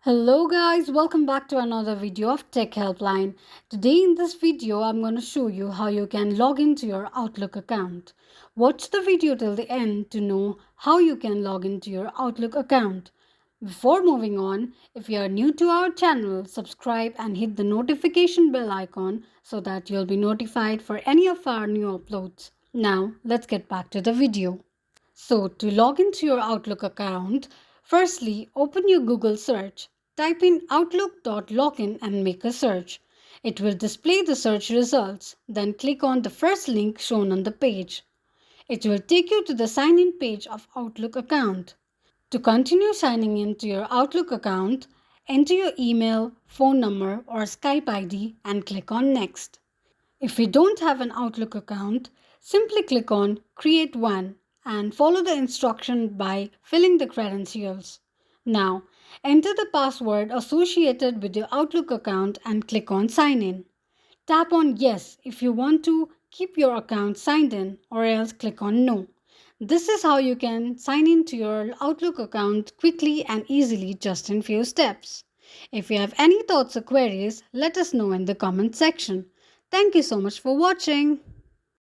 Hello guys, welcome back to another video of Tech Helpline. Today in this video, I'm going to show you how you can log into your Outlook account. Watch the video till the end to know how you can log into your Outlook account. Before moving on, if you are new to our channel, subscribe and hit the notification bell icon so that you'll be notified for any of our new uploads. Now, let's get back to the video. So to log into your Outlook account, firstly open your Google search. Type in outlook.login and make a search. It will display the search results. Then click on the first link shown on the page. It will take you to the sign in page of Outlook account. To continue signing in to your Outlook account, enter your email, phone number or Skype ID and click on next. If you don't have an Outlook account, simply click on Create One and follow the instruction by filling the credentials. Now, enter the password associated with your Outlook account and click on Sign In. Tap on Yes if you want to keep your account signed in, or else click on No. This is how you can sign in to your Outlook account quickly and easily just in few steps. If you have any thoughts or queries, let us know in the comment section. Thank you so much for watching.